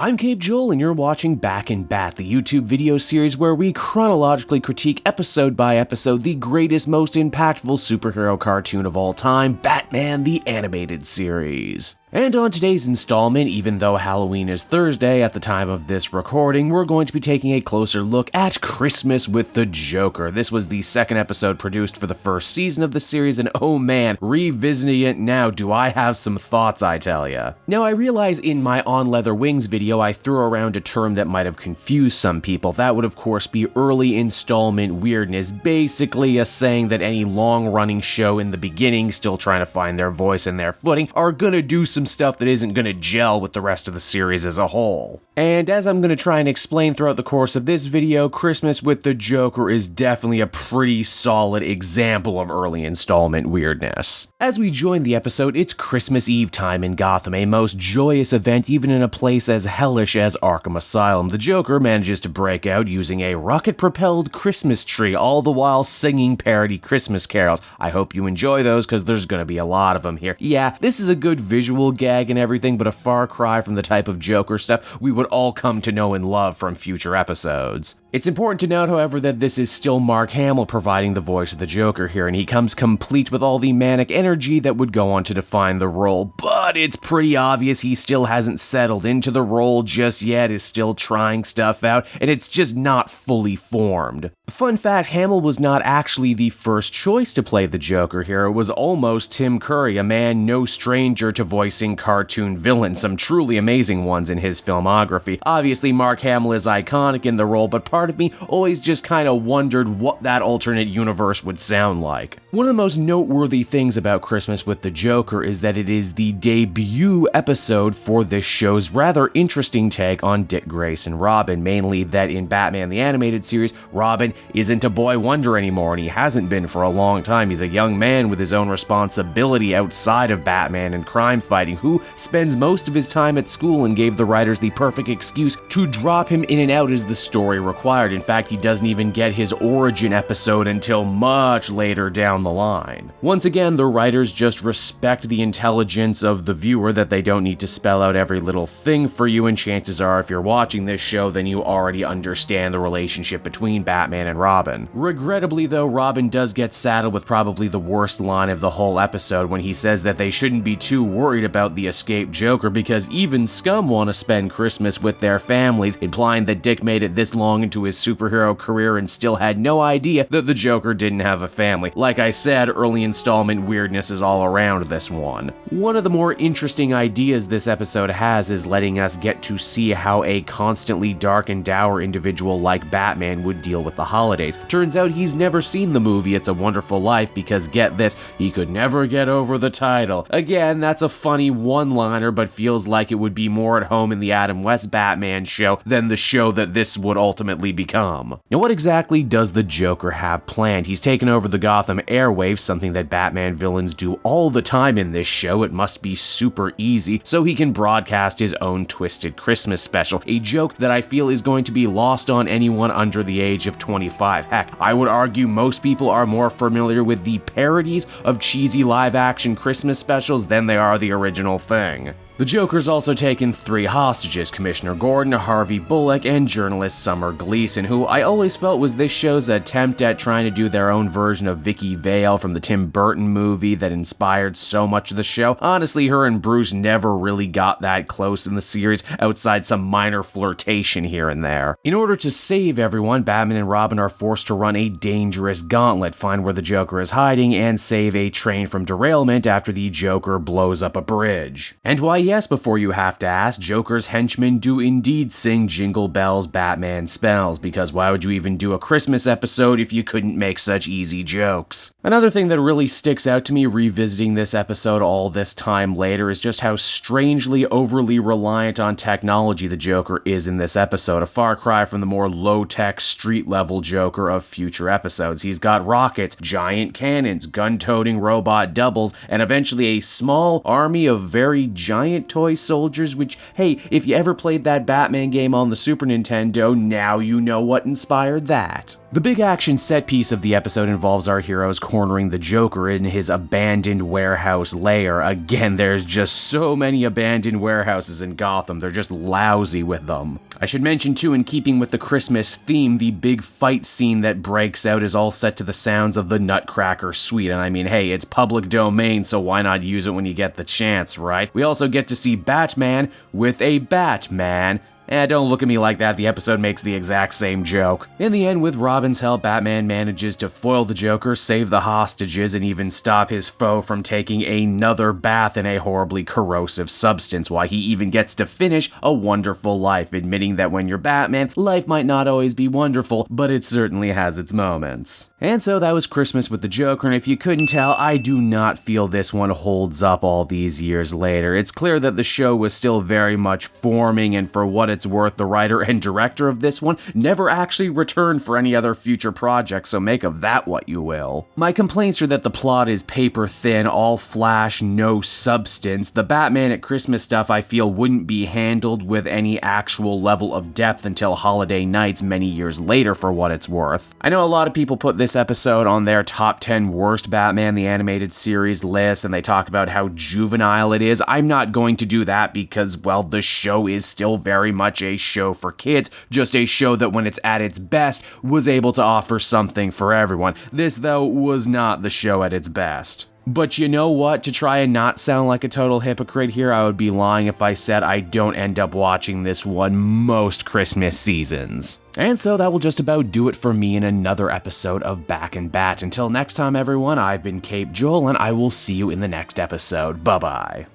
I'm Cape Joel, and you're watching Back in Bat, the YouTube video series where we chronologically critique episode by episode the greatest, most impactful superhero cartoon of all time, Batman the Animated Series. And on today's installment, even though Halloween is Thursday at the time of this recording, we're going to be taking a closer look at Christmas with the Joker. This was the second episode produced for the first season of the series, and oh man, revisiting it now, do I have some thoughts, I tell ya. Now, I realize in my On Leather Wings video, I threw around a term that might have confused some people. That would of course be early installment weirdness, basically a saying that any long-running show in the beginning, still trying to find their voice and their footing, are gonna do some stuff that isn't gonna gel with the rest of the series as a whole. And as I'm gonna try and explain throughout the course of this video, Christmas with the Joker is definitely a pretty solid example of early installment weirdness. As we join the episode, it's Christmas Eve time in Gotham, a most joyous event even in a place as hellish as Arkham Asylum. The Joker manages to break out using a rocket-propelled Christmas tree, all the while singing parody Christmas carols. I hope you enjoy those, because there's gonna be a lot of them here. Yeah, this is a good visual gag and everything, but a far cry from the type of Joker stuff we would all come to know and love from future episodes. It's important to note, however, that this is still Mark Hamill providing the voice of the Joker here, and he comes complete with all the manic energy that would go on to define the role, but it's pretty obvious he still hasn't settled into the role just yet, is still trying stuff out, and it's just not fully formed. Fun fact, Hamill was not actually the first choice to play the Joker here. It was almost Tim Curry, a man no stranger to voicing cartoon villains, some truly amazing ones in his filmography. Obviously, Mark Hamill is iconic in the role, but part of me always just kinda wondered what that alternate universe would sound like. One of the most noteworthy things about Christmas with the Joker is that it is the debut episode for this show's rather interesting take on Dick Grayson Robin, mainly that in Batman the Animated Series, Robin isn't a boy wonder anymore, and he hasn't been for a long time. He's a young man with his own responsibility outside of Batman and crime fighting, who spends most of his time at school and gave the writers the perfect excuse to drop him in and out as the story required. In fact, he doesn't even get his origin episode until much later down the line. Once again, the writers just respect the intelligence of the viewer, that they don't need to spell out every little thing for you, and chances are if you're watching this show, then you already understand the relationship between Batman and Robin. Regrettably though, Robin does get saddled with probably the worst line of the whole episode when he says that they shouldn't be too worried about the escaped Joker because even scum want to spend Christmas with their families, implying that Dick made it this long into his superhero career and still had no idea that the Joker didn't have a family. Like I said, early installment weirdness is all around this one. One of the more interesting ideas this episode has is letting us get to see how a constantly dark and dour individual like Batman would deal with the holidays. Turns out he's never seen the movie It's a Wonderful Life because, get this, he could never get over the title. Again, that's a funny one-liner, but feels like it would be more at home in the Adam West Batman show than the show that this would ultimately become. Now, what exactly does the Joker have planned? He's taken over the Gotham airwaves, something that Batman villains do all the time in this show. It must be super easy, so he can broadcast his own twisted Christmas special, a joke that I feel is going to be lost on anyone under the age of 25. Heck, I would argue most people are more familiar with the parodies of cheesy live-action Christmas specials than they are the original thing. The Joker's also taken 3 hostages: Commissioner Gordon, Harvey Bullock, and journalist Summer Gleason, who I always felt was this show's attempt at trying to do their own version of Vicky Vale from the Tim Burton movie that inspired so much of the show. Honestly, her and Bruce never really got that close in the series, outside some minor flirtation here and there. In order to save everyone, Batman and Robin are forced to run a dangerous gauntlet, find where the Joker is hiding, and save a train from derailment after the Joker blows up a bridge. And why, yes, before you have to ask, Joker's henchmen do indeed sing Jingle Bells Batman spells, because why would you even do a Christmas episode if you couldn't make such easy jokes? Another thing that really sticks out to me revisiting this episode all this time later is just how strangely overly reliant on technology the Joker is in this episode, a far cry from the more low-tech, street-level Joker of future episodes. He's got rockets, giant cannons, gun-toting robot doubles, and eventually a small army of very giant giant toy soldiers, which, hey, if you ever played that Batman game on the Super Nintendo, now you know what inspired that. The big action set piece of the episode involves our heroes cornering the Joker in his abandoned warehouse lair. Again, there's just so many abandoned warehouses in Gotham, they're just lousy with them. I should mention too, in keeping with the Christmas theme, the big fight scene that breaks out is all set to the sounds of the Nutcracker Suite, and I mean, hey, it's public domain, so why not use it when you get the chance, right? We also get to see Batman with a Batman. Don't look at me like that, the episode makes the exact same joke. In the end, with Robin's help, Batman manages to foil the Joker, save the hostages, and even stop his foe from taking another bath in a horribly corrosive substance, why he even gets to finish a wonderful life, admitting that when you're Batman, life might not always be wonderful, but it certainly has its moments. And so that was Christmas with the Joker, and if you couldn't tell, I do not feel this one holds up all these years later. It's clear that the show was still very much forming, and for what it's worth, the writer and director of this one never actually returned for any other future projects, so make of that what you will. My complaints are that the plot is paper thin, all flash, no substance. The Batman at Christmas stuff I feel wouldn't be handled with any actual level of depth until Holiday Nights many years later, for what it's worth. I know a lot of people put this episode on their top 10 worst Batman the Animated Series list, and they talk about how juvenile it is. I'm not going to do that because, well, the show is still very much a show for kids, just a show that when it's at its best was able to offer something for everyone. This, though, was not the show at its best. But you know what? To try and not sound like a total hypocrite here, I would be lying if I said I don't end up watching this one most Christmas seasons. And so that will just about do it for me in another episode of Back and Bat. Until next time, everyone, I've been Cape Joel, and I will see you in the next episode. Bye-bye.